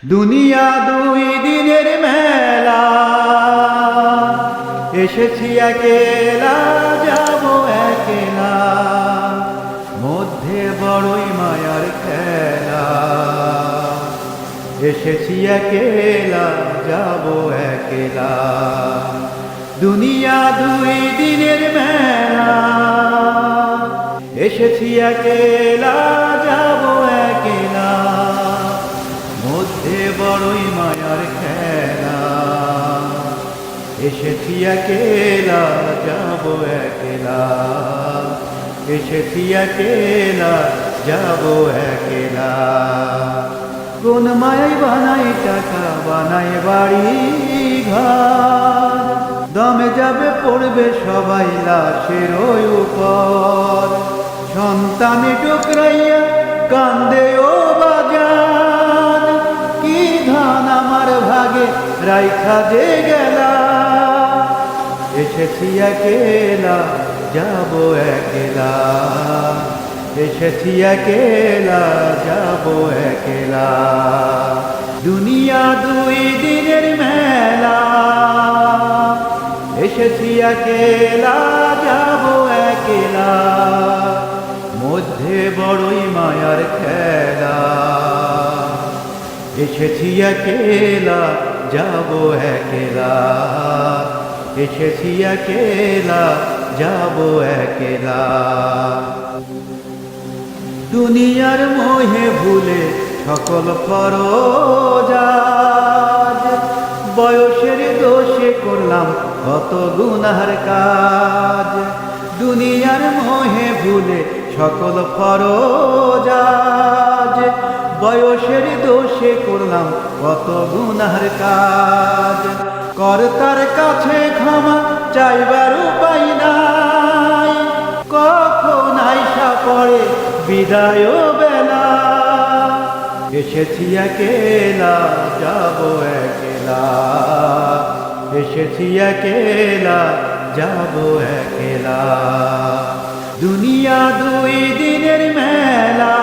দুনিয়া দুই দিনের মেলা, এসেছি একেলা যাব একেলা, মধ্যে বড়ই মায়ার খেলা। এসেছি একেলা যাব একেলা, দুনিয়া দুই দিনের মেলা, এসেছি একেলা যাব একেলা, মধ্যে বড়ই মায়ার খেলা। এসেছি একেলা যাব একেলা, এসেছি একেলা যাব একেলা। কোন মায়াই বানাই টাকা, বানাই বাড়ি ঘর, দমে যাবে পড়বে সবাই লাশের উপর। সন্তানে টুকরাইয়া কান্দে ও বাজান, কি ধান আমার ভাগে রাইখা যে গেলা। এসেছি একেলা যাব একেলা, এসেছি একেলা যাব একেলা, দুনিয়া দুই দিনের মেলা। এসেছি একেলা যাব একেলা, মধ্যে বড়ই মায়ার খেলা। এসেছি একেলা যাব একেলা, এসেছি একেলা যাব একেলা। দুনিয়ার মোহে ভুলে সকল ফরজ আজ, বয়সের দোষে করলাম কত গুনার কাজ। দুনিয়ার মোহে ভুলে সকল ফরজ আজ, বয়সের দোষে করলাম কত গুনার কাজ। কর্তার কাছে ক্ষমা চাইবার উপায় নাই, কখন আইসা পড়ে বিদায় বেলা। এসেছি একেলা যাব একেলা, এসেছি একেলা যাব একেলা, দুনিয়া দুই দিনের মেলা।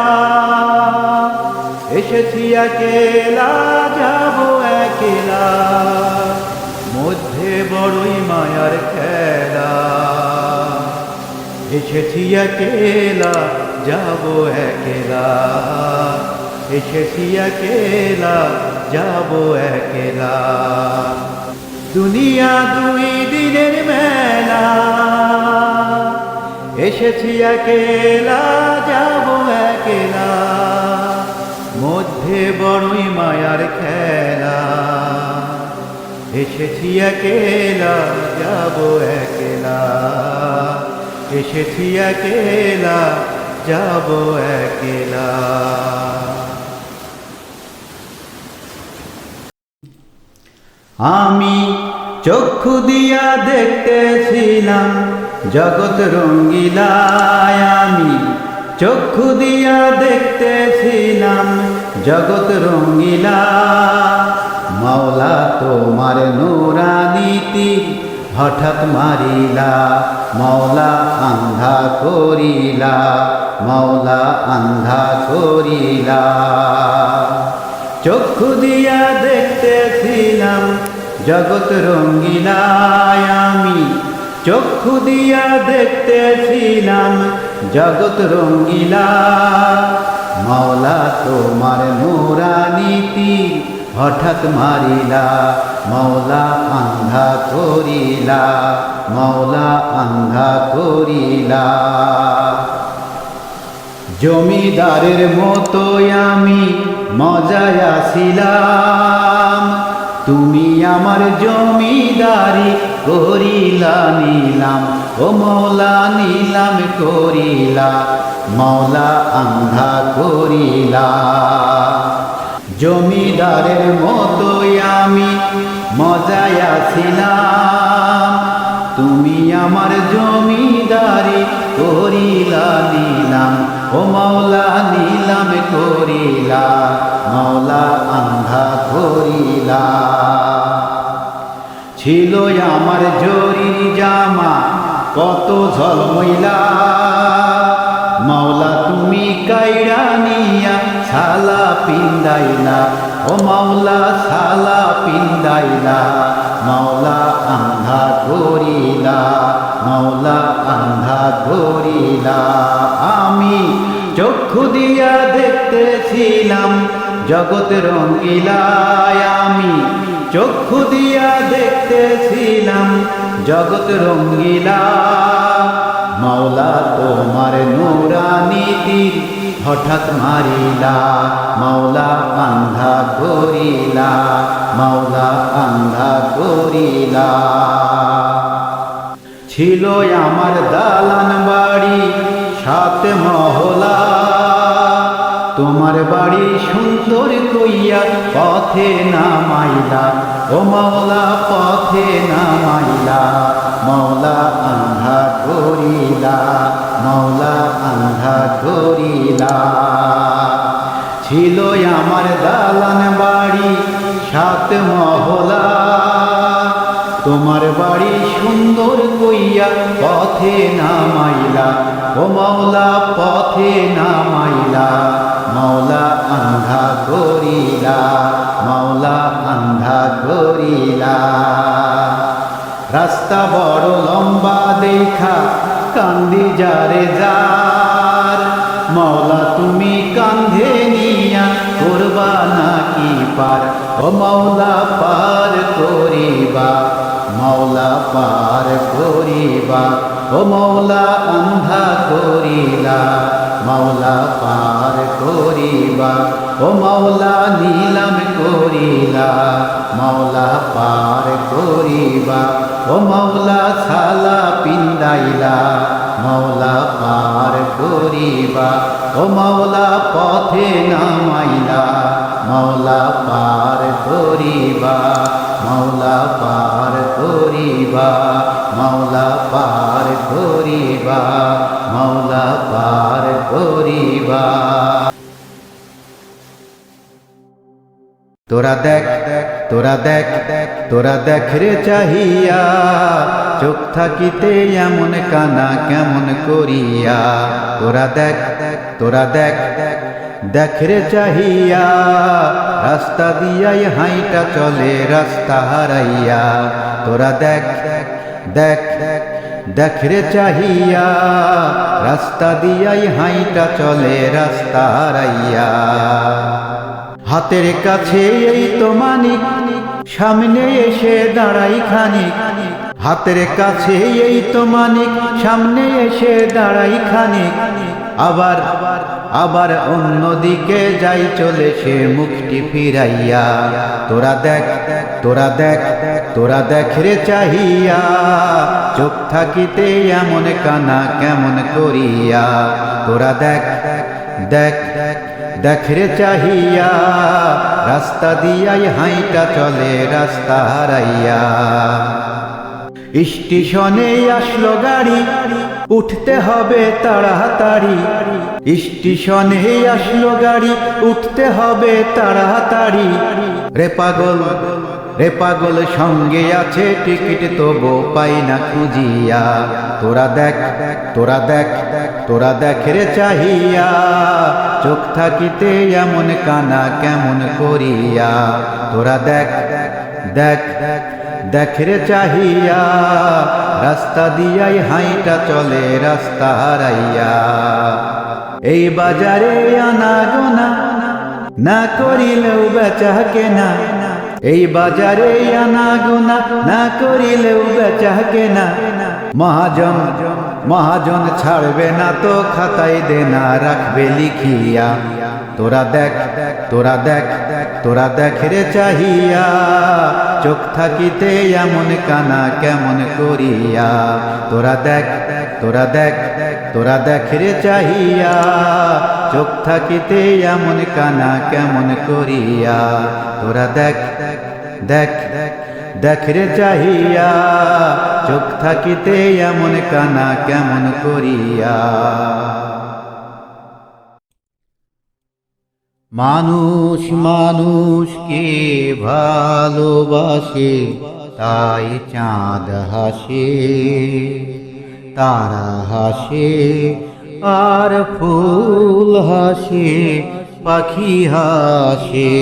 এসেছি একেলা যাব একেলা, মধ্যে বড়ই মায়ার খেলা। এসেছি একেলা যাব একেলা, এসেছি একেলা যাব একেলা, দুনিয়া দুই দিনের মেলা। এসেছি একেলা যাব একেলা, মধ্যে বড়ই মায়ার খেলা। এসেছি একেলা যাব একেলা, এসেছি একেলা যাব একেলা। আমি চক্ষু দিয়া দেখতেছিলাম জগৎ রঙ্গিলায়, আমি চক্ষু দিয়া দেখতেছিলাম জগৎ রঙ্গিলা। মাওলা তোমার নূরানীতি হঠাৎ মারিলা, মাওলা আন্ধা করিলা, মাওলা আন্ধা করিলা। চক্ষু দিয়া দেখতেছিলাম জগৎ রঙ্গিলায়, আমি চক্ষু দিয়া দেখতেছিলাম জগৎ রঙ্গিলা। মাওলা তোমার নূরানীতি হঠাৎ মারিলা, মাওলা আন্ধা করিলা, মাওলা আন্ধা করিলা। জমিদারের মতোই আমি মজায় আছিলাম, তুমি আমার জমিদারি করিলা নিলাম, ও মাওলা নিলাম করিলা, মাওলা আন্ধা করিলা। জমিদারের মতোই আমি মজায় আছিলাম, তুমি আমার জমিদারি করিলা নিলাম, ও মাওলা নিলাম করিলা, মাওলা আন্ধা করিলা। ছিল আমার জরির জামা কত ঝলমইলা, মাওলা তুমি কাইড়া নিয়া ছালা পিন্দাইলা, ও ও মাওলা সালা পিন্দাইলা মাওলা আন্ধা করিলা মাওলা আন্ধা করিলা আমি চক্ষু দিয়া দেখতেছিলাম জগৎ রঙ্গিলায় আমি চক্ষু দিয়া দেখতেছিলাম জগৎ রঙ্গিলা মাওলা তোমার নূরানি তীর হঠাৎ মারিলা মাওলা আন্ধা করিলা মাওলা আন্ধা করিলা ছিল আমার দালান বাড়ি 7 মহলা তোমার বাড়ি সুন্দর কইয়া পথে নামাইলা ও মাওলা পথে নামাইলা মাওলা আন্ধা করিলা মাওলা আন্ধা করিলা ছিল আমার দালান বাড়ি 7 মহলা তোমার বাড়ি সুন্দর কইয়া পথে নামাইলা ও মাওলা পথে নামাইলা মাওলা আন্ধা করিলা মাওলা আন্ধা করিলা রাস্তা বড় লম্বা দেখা কান্দি যারে যার মাওলা তুমি কান্ধে নিয়া করবা নাকি পার ও মাওলা পার করিবা মাওলা পার করিবা ও মাওলা আন্ধা করিলা মাওলা পার করিবা ও মাওলা নীলাম করিলা মাওলা পার করিবা ও মাওলা সালা পিন্দাইলা মাওলা পার করিবা ও মাওলা পথে নামাইলা মাওলা পার করিবা মাওলা পার করিবা মাওলা পার করিবা মাওলা পার করিবা তোরা দেখ তোরা দেখ তোরা দেখ রে চাহিয়া চোখ থাকিতে এমন কানা কেমন করিয়া তোরা দেখ তোরা দেখ দেখ রে চাহিয়া রাস্তা দিয়াই হাইটা চলে রাস্তা হারাইয়া তোরা দেখ দেখ দেখ রে চাহিয়া রাস্তা দিয়াই হাইটা চলে রাস্তা হারাইয়া হাতের কাছে এই তো মানিক সামনে এসে দাঁড়াই খানিক হাতের কাছে এই তো মানিক সামনে এসে দাঁড়াই খানিক আবার আবার অন্যদিকে যাই চলে সে মুখটি ফিরাইয়া তোরা দেখ তোরা দেখ তোরা দেখ রে চাহিয়া চোখ থাকিতে এমন কানা কেমন করিয়া তোরা দেখ দেখ দেখ রে চাহিয়া রাস্তা দিয়াই হাইটা চলে রাস্তা হারাইয়া স্টেশনে আসলো গাড়ি উঠতে হবে তাড়াতাড়ি স্টেশনে আসলো গাড়ি উঠতে হবে তাড়াতাড়ি রে পাগল সঙ্গে আছে টিকিট তবু পাই না খুঁজিয়া তোরা দেখ তোরা দেখ তোরা দেখ রে চাহিয়া চোখ থাকিতে এমন কানা কেমন করিয়া তোরা দেখ দেখ দেখ রে চাহিয়া রাস্তা দিয়াই হাইটা চলে রাস্তা হারাইয়া এই বাজারে আনা গোনা না করিলেও বেচা কেনা এই বাজারে আনা গোনা না করিলেও বেচা কেনা মহাজন মহাজন ছাড়বে না তো খাতায় দেনা রাখবে লিখিয়া তোরা দেখ তোরা দেখ তোরা দেখ রে চাহিয়া চোখ থাকিতে এমন কানা কেমন করিয়া তোরা দেখ তোরা দেখ তোরা দেখ রে চাহিয়া চোখ থাকিতে এমন কানা কেমন করিয়া তোরা দেখ দেখ দেখ রে চাহিয়া চোখ থাকিতে এমন কানা কেমন করিয়া মানুষ মানুষকে ভালোবাসে তাই চাঁদ হাসে তারা হাসে আর ফুল হাসে পাখি হাসে।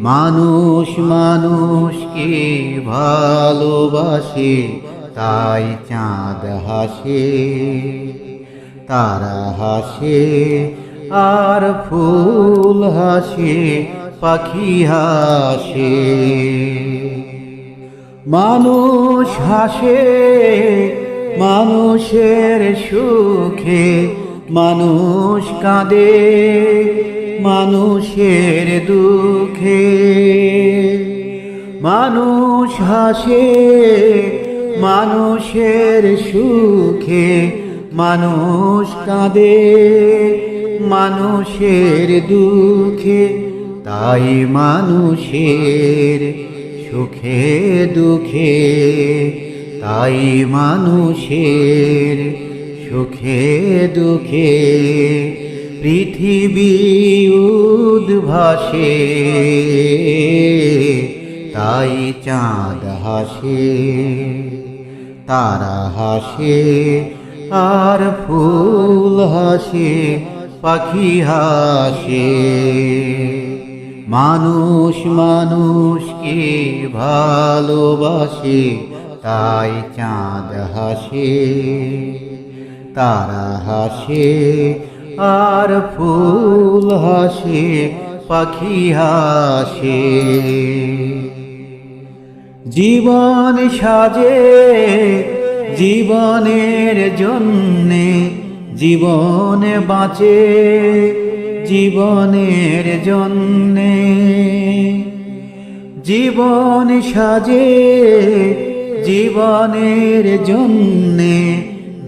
মানুষ মানুষকে ভালোবাসে, তাই চাঁদ হাসে, তারা হাসে, আর ফুল হাসে, পাখি হাসে। মানুষ হাসে মানুষের সুখে, মানুষ কাঁদে মানুষের দুঃখে। মানুষ হাসে মানুষের সুখে, মানুষ কাঁদে মানুষের দুঃখে। তাই মানুষের সুখে দুঃখে, তাই মানুষের সুখে দুঃখে পৃথিবী উদ্ভাসে। তাই চাঁদ হাসে, তারা হাসে, আর ফুল হাসে, পাখি হাসে। মানুষ মানুষকে ভালোবাসে, তাই চাঁদ হাসে, তারা হাসে, আর ফুল হাসে, পাখি হাসে। জীবন সাজে জীবনের জন্যে, জীবন বাঁচে জীবনের জন্যে। জীবন সাজে জীবনের জন্যে,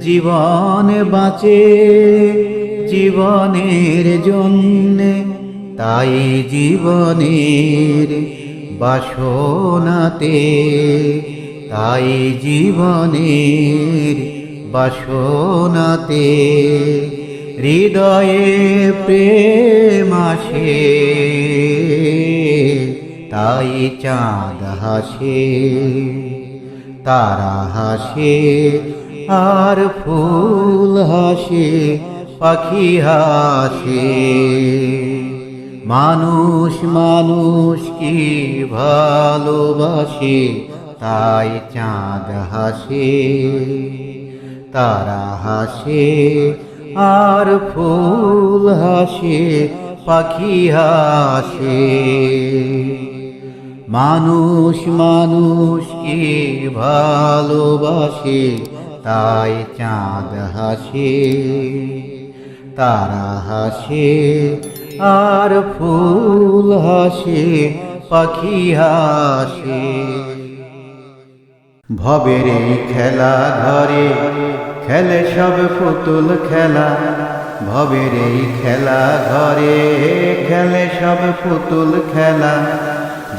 জীবন বাঁচে জীবনের জন্যে। তাই জীবনের বাসনাতে, তাই জীবনের বাসনাতে হৃদয়ে প্রেম আসে। তাই চাঁদ হাসে, তারা হাসে, আর ফুল হাসে, পাখি হাসে। মানুষ মানুষকে ভালোবাসে, তাই চাঁদ হাসে, তারা হাসে, আর ফুল হাসে, পাখি হাসে। মানুষ মানুষকে ভালোবাসে, তাই চাঁদ হাসে, তারা হাসে, আর ফুল হাসে, পাখি হাসে। ভবের এই খেলা ঘরে খেলে সব পুতুল খেলা, ভবের এই খেলা ঘরে খেলে সব পুতুল খেলা।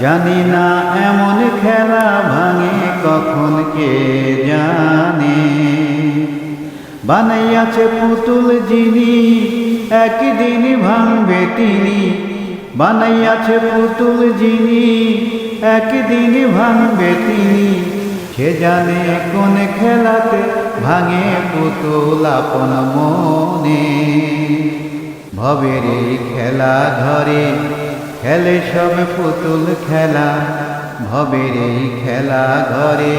জানি না এমন খেলা ভাঙে কখন কে জানে। বানাইয়াছে পুতুল যিনি একদিন ভাঙবে তিনি, বানাইয়াছে পুতুল যিনি একদিন ভাঙবে তিনি। সে জানে কোন খেলাতে ভাঙে পুতুল আপন মনে। ভবের এই খেলা ঘরে খেলে সব পুতুল খেলা, ভবের এই খেলা ঘরে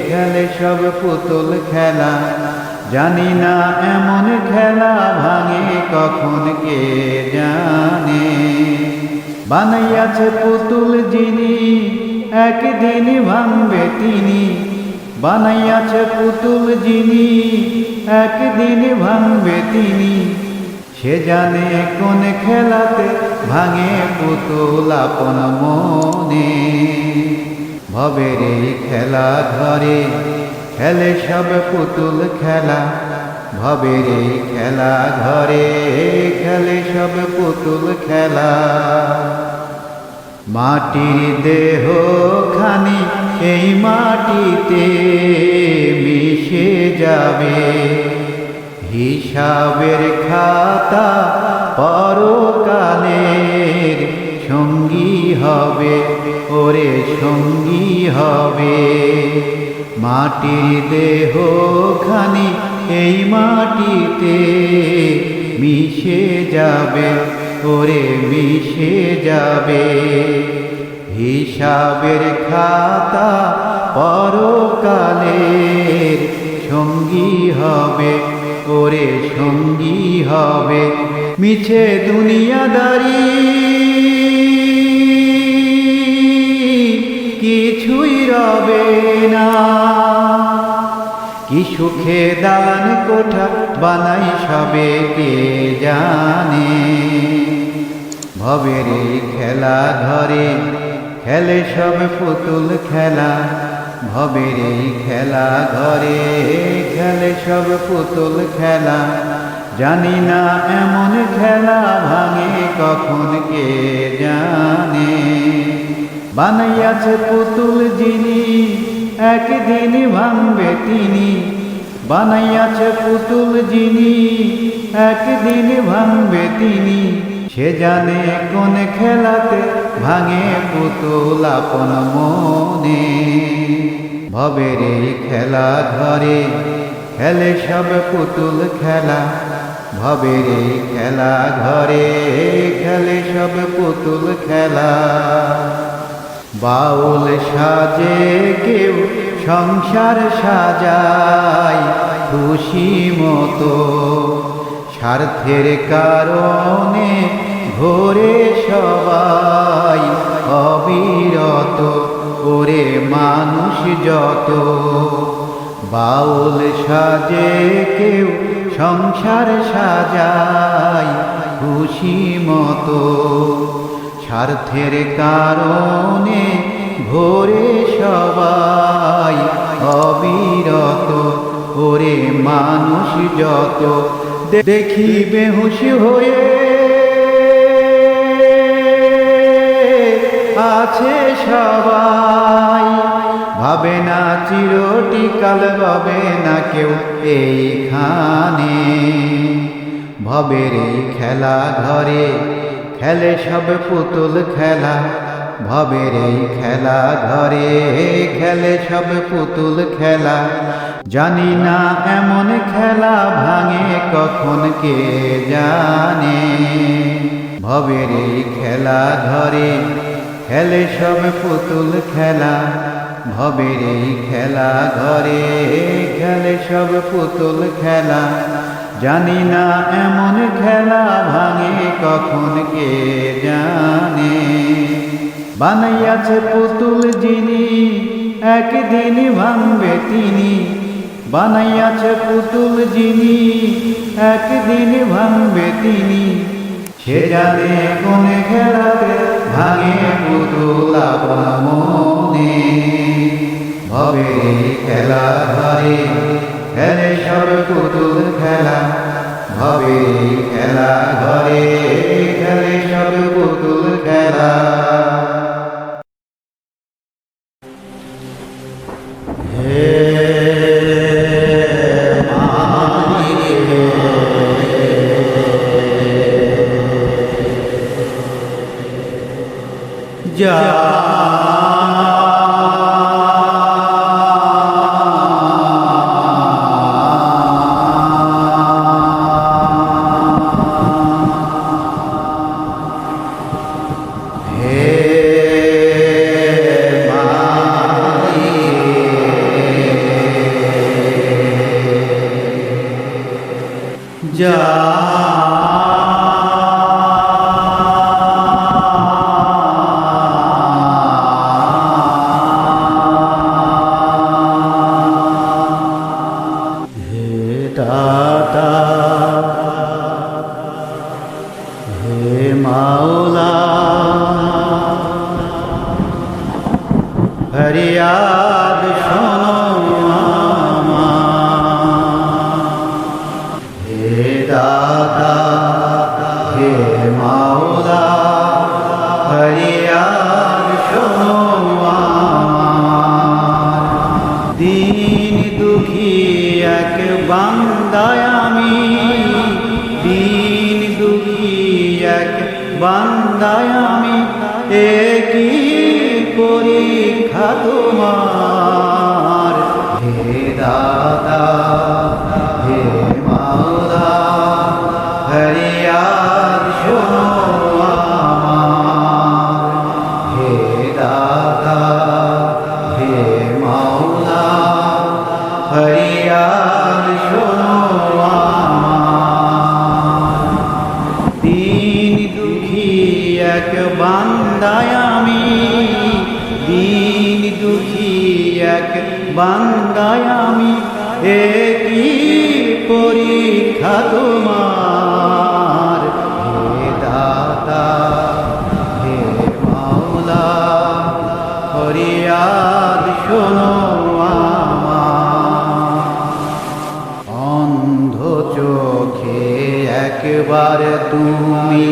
খেলে সব পুতুল খেলা। জানি না এমন খেলা ভাঙে কখন কে জানে। বানাইয়াছে পুতুল যিনি একদিন ভাঙবে তিনি, বানাইয়াছে পুতুল যিনি একদিন ভাঙবে তিনি। সে জানে কোন খেলাতে ভাঙে পুতুল আপন মনে। ভবের এই খেলা ঘরে খেলে সব পুতুল খেলা, ভবের এই খেলা ঘরে খেলে সব পুতুল খেলা। মাটির দেহ খানি এই মাটিতে মিশে যাবে, হিসাবের খাতা পরকালের সঙ্গী হবে, ওরে সঙ্গী হবে। মাটির দেহ খানি এই মাটিতে মিশে যাবে, ওরে মিশে যাবে। হিসাবের খাতা পরকালের সঙ্গী হবে, ওরে সঙ্গী হবে। মিছে দুনিয়াদারি কিছুই রবে না, কি সুখে দালান কোঠা বানাই সবে কে জানে। ভবের এই খেলা ঘরে খেলে সব পুতুল খেলা, ভবের এই খেলা ঘরে খেলে সব পুতুল খেলা। জানি না এমন খেলা ভাঙে কখন কে জানে। বানাইয়াছে পুতুল যিনি একদিন ভাঙবে তিনি, বানাইয়াছে পুতুল যিনি একদিন ভাঙবে তিনি। সে জানে কোন খেলাতে ভাঙে পুতুল আপন মনে। ভবের এই খেলা ঘরে খেলে সব পুতুল খেলা, ভবের এই খেলা ঘরে খেলে সব পুতুল খেলা। বাউল সাজে কেউ সংসার সাজায় খুশি মতো, স্বার্থের কারণে ঘোরে সবাই অবিরত, ওরে মানুষ যত। বাউল সাজে কেউ সংসার সাজায় খুশি মতো, স্বার্থের কারণে ঘোরে সবাই অবিরত, ওরে মানুষ যত। দেখি বেহুশ হয়ে আছে সবাই, ভাবে না চিরটিকাল ভাবে না কেউ এইখানে। ভবের এই খেলা ঘরে খেলে সব পুতুল খেলা, ভবের এই খেলা ঘরে খেলে সব পুতুল খেলা। জানি না এমন খেলা ভাঙে কখন কে জানে। ভবের এই খেলা ঘরে খেলে সব পুতুল খেলা, ভবের এই খেলা ঘরে খেলে সব পুতুল খেলা। জানি না এমন খেলা ভাঙে কখন কে জানে। বানাইয়াছে পুতুল যিনি একদিন ভাঙবে তিনি, বানাইয়াছে পুতুল যিনি একদিন ভাঙবে তিনি। সে জানে কোন খেলাতে ভাঙে পুতুল আপন মনে। ভবের এই খেলা ঘরে খেলে সব পুতুল খেলা, ভবের এই খেলা ঘরে খেলে সব পুতুল খেলা। হে যা দাতা হে মাওলা, ফরিয়াদ শোনো আমার। হে দাতা হে মাওলা, ফরিয়াদ শোনো আমার। দিন দুঃখী এক বান্দায় আমি, দিন দুঃখী এক বান্দায় আমি। একই পরীক্ষা তোমার। হে দাতা হে মাওলা, বান্দায় আমি, দিন দুঃখী এক বান্দায় আমি, একই পরীক্ষা তোমার। হে দাতা হে মাওলা, ফরিয়াদ শোনো আমার। অন্ধ চোখে একবার তুমি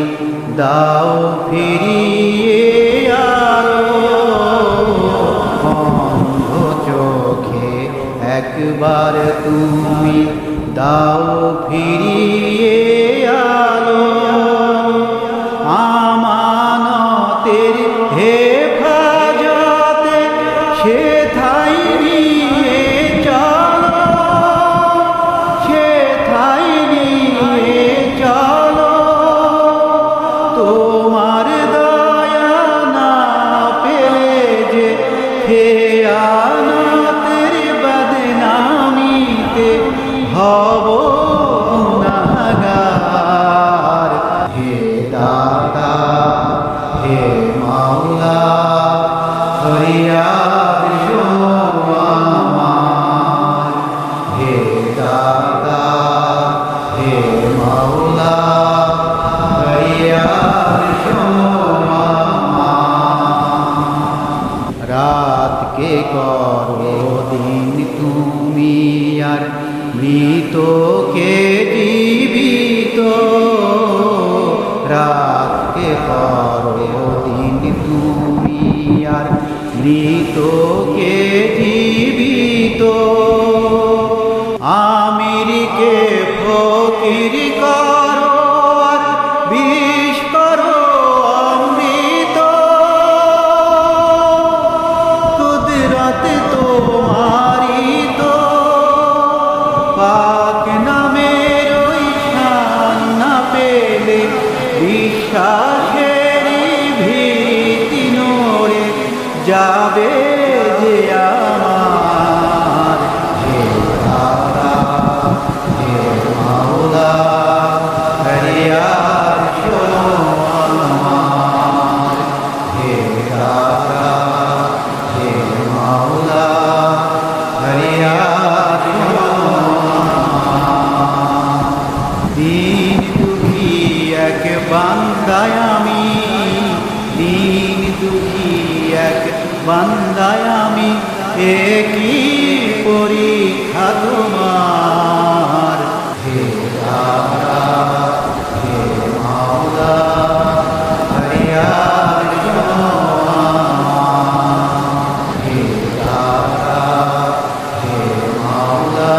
দাও ফিরিয়ে আলো, অন্ধ চোখে একবার তুমি দাও ফিরিয়ে আলো। আমানতের হেফাজতে সেথায় নিয়ে চলো, সেথায় নিয়ে চলো। তোমার দয়া না পেলে যে খেয়ানতের বদনামিতে হব গুনাহগার। হে দাতা হে মাওলা, ফরিয়াদ শোনো আমার। হে দাতা হে মাওলা, ফরিয়াদ শোনো আমার। রাতকে করো দিন তুমি, আর মৃতকে জীবিত। রাতকে করো দিন তুমি, আর মৃতকে জীবিত। আমিরকে ফকির করো, আর বিষ করো অমৃত। কুদরত তোমারি তো, পাক নামের ওই শান না পেলে বিশ্বাসের ভীতি নড়ে যাবে যে আমার। হে দাতা হে মাওলা, ফরিয়াদ শোনো আমার। হে দাতা হে মাওলা, ফরিয়াদ শোনো আমার। দিন দুঃখী এক বান্দায় আমি, দিন দুঃখী এক বান্দায় আমি, একই পরীক্ষা তোমার। হে দাতা হে মাওলা, ফরিয়াদ শোনো আমার। হে দাতা হে মাওলা,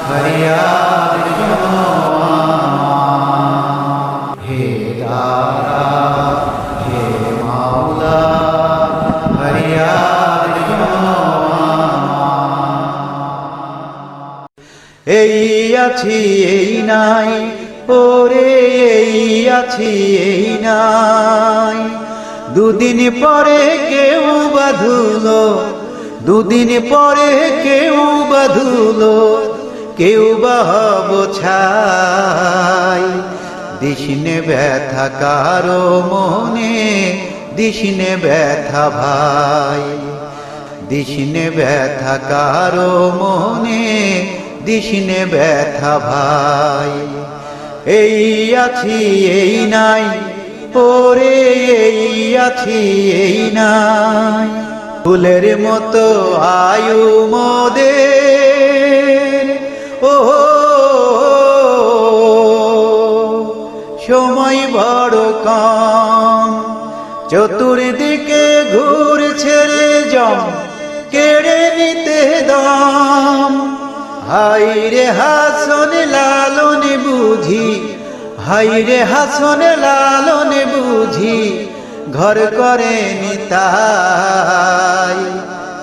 ফরিয়াদ শোনো আমার। হে দাতা হে মাওলা, ফরিয়াদ শোনো আমার। এই আছি এই নাই, ওরে এই আছি এই নাই। দুদিন পরে কেউ বাঁধুলো, দুদিন পরে কেউ বাঁধুলো, কেউ বা হব ছাই। দিশনে ব্যথা কারো মনে, দিশনে ব্যথা ভাই। দিশনে ব্যথা কারো মনে, দিশনে ব্যথা ভাই। এই আছি এই নাই, ওরে এই আছি এই নাই। ফুলের মতো আয়ু মোদের, ও সময় বড় কম। চতুর্দিকে ঘুরছে রে জম, কেড়ে নিতে দম। হাই রে হাসন লালন বুঝি, হাই রে হাসন লালন বুঝি, ঘর করে নিতাই।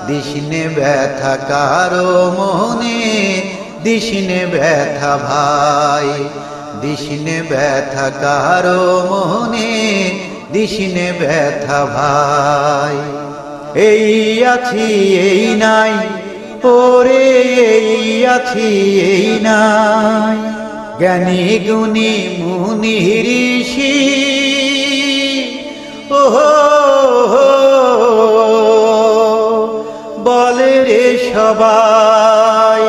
দিশনে ব্যথা কারো মনে, দিশনে ব্যথা ভাই। দিশনে ব্যথা কারো মনে, দিশনে ব্যথা ভাই। এই আছি এই নাই, ওরে এই আছি এই নাই। জ্ঞানী গুণী মুনি ঋষি ওহো বলে রে সবাই,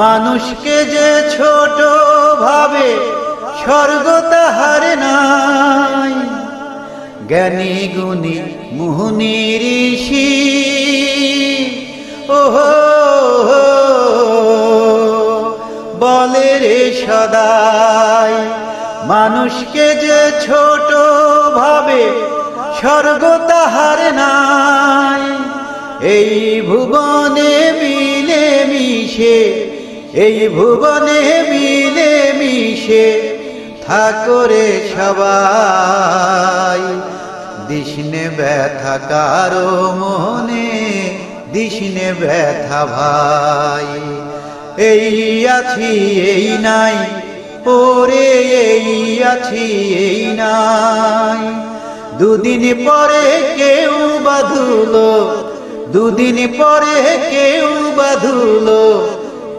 মানুষকে যে ছোট ভাবে স্বর্গ তাহার নাই। জ্ঞানী গুণী মুনি ঋষি ওহো বলে রে সদাই, মানুষকে যে ছোট ভাবে স্বর্গ তাহার নাই। এই ভুবনে মিলে মিশে, এই ভুবনে মিলে মিশে থাকরে সবাই। দিশনে ব্যথা কারো মনে, দিশনে ব্যথা ভাই। এই আছি এই নাই, ওরে এই আছি এই নাই। দুদিন পরে কেউ বাঁধুলো, দুদিন পরে কেউ বাঁধুলো,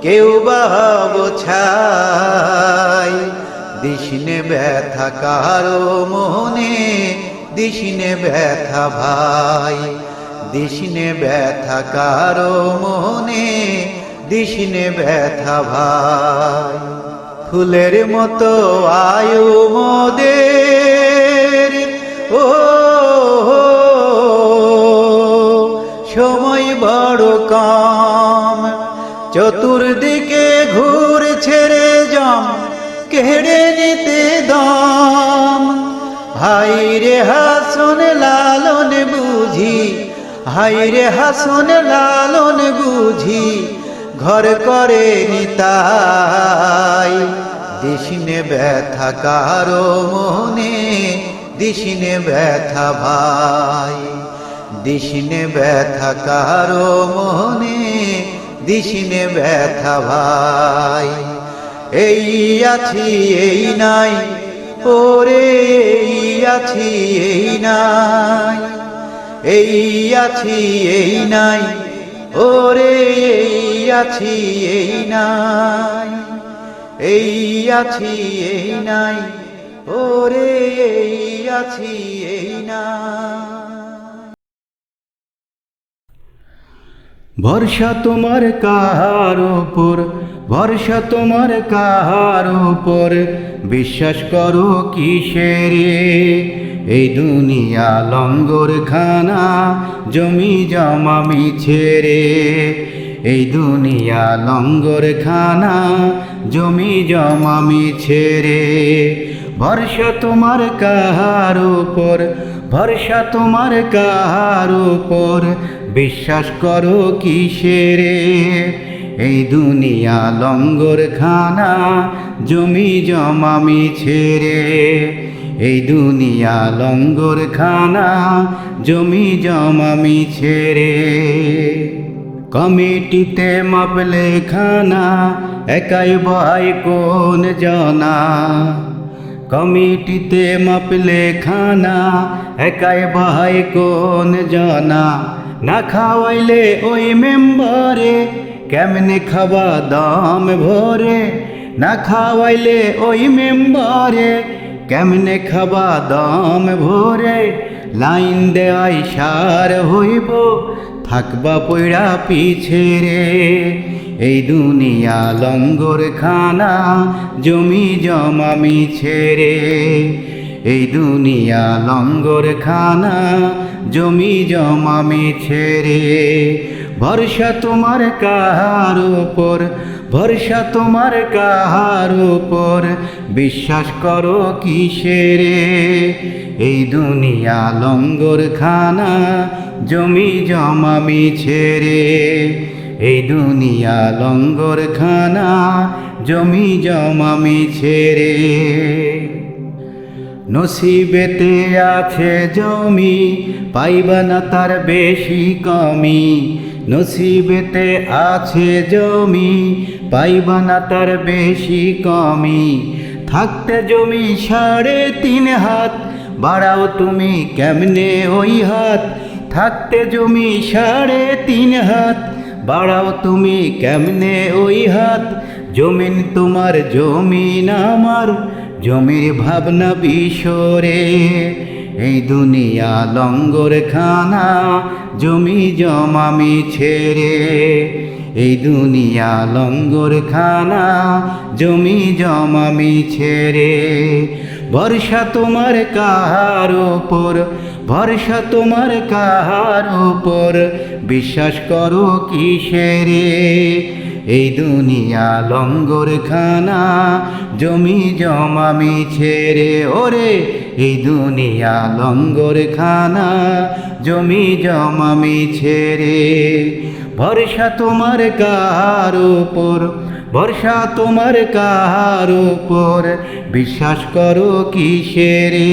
কেউ বাহাব ছাই। দিশনে ব্যথা কারো মনে, দিশনে ব্যথা ভাই। দিশনে ব্যথা কারো মনে, দিশনে ব্যথা ভাই। ফুলের মতো আয়ু মোদের, ও সময় বড় কম। চতুর্দিকে ঘুরছে রে জম, কেড়ে নিতে দম। হাই রে হাসন লালন বুঝি, হাই রে হাসন লালন বুঝি ঘর করে নিতাই। দিশনে ব্যথা কারো মনে, দিশনে ব্যথা ভাই। দিশনে ব্যথা কারো মনে, দিশনে ব্যথা ভাই। এই আছি এই নাই, ওরে এই আছি এই নাই। এই আছি এই নাই, ওরে এই আছি এই নাই। এই আছি এই নাই, ওরে এই আছি এই নাই। ভরসা তোমার কাহার উপর, ভরসা তোমার কাহার উপর, বিশ্বাস করো কিসের? এই দুনিয়া লঙ্গর খানা, জমি জমা মিছে রে। এই দুনিয়া লঙ্গর খানা, জমি জমা মিছে রে। ভরসা তোমার কাহার উপর, ভরসা তোমার কাহার উপর, বিশ্বাস করো কিসের? এই দুনিয়া লঙ্গর খানা, জমি জমা মিছে রে। এই দুনিয়া লঙ্গর খানা, জমি জমা মিছে রে। কমিটিতে মাপলে খানা, একাই ভাই কোন জানা। কমিটিতে মাপলে খানা, একাই ভাই কোন জানা। না খাওয়াইলে ওই মেম্বারে, কেমনে খাবা দাম ভরে। না খাওয়াইলে ওই মেম্বারে, কেমনে খাবা দাম ভরে। লাইন দেওয়াই সার হইব, থাকবা পইড়া পিছে রে। এই দুনিয়া লঙ্গর খানা, জমি জমা মিছে রে। এই দুনিয়া লঙ্গর খানা, জমি জমা মিছে রে। ভরসা তোমার কাহার উপর, ভরসা তোমার কাহার উপর, বিশ্বাস করো কিসের? এই দুনিয়া লঙ্গর খানা, জমি জমা মিছে রে। এই দুনিয়া লঙ্গর খানা, জমি জমা মিছে রে। নসিবেতে আছে জমি, পাইবা না তার বেশি কমি। নসিবেতে আছে জমি, পাইবা না তার বেশি কমি। থাকতে জমি 3.5 হাত, বাড়াও তুমি কেমনে ওই হাত। থাকতে জমি 3.5 হাত, বাড়াও তুমি কেমনে ওই হাত। জমিন তোমার জমিন আমার, জমির ভাবনা বিশরে। এই দুনিয়া লঙ্গর খানা জমি জমা ছেড়ে এই দুনিয়া লঙ্গর খানা জমি জমা ছেড়ে ভরসা তোমার কাহার উপর ভরসা তোমার কাহার উপর বিশ্বাস করো কিসেরে এই দুনিয়া লঙ্গর খানা জমি জমা ছেড়ে ওরে এই দুনিয়া লঙ্গর খানা জমি জমা ছেড়ে ভরসা তোমার কাহার উপর ভরসা তোমার কাহার উপর বিশ্বাস করো কিসেরে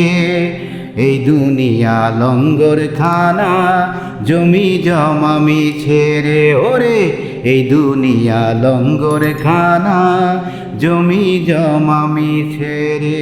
এই দুনিয়া লঙ্গর খানা জমি জমা ছেড়ে ওরে এই দুনিয়া লঙ্গর খানা জমি জমা ছেড়ে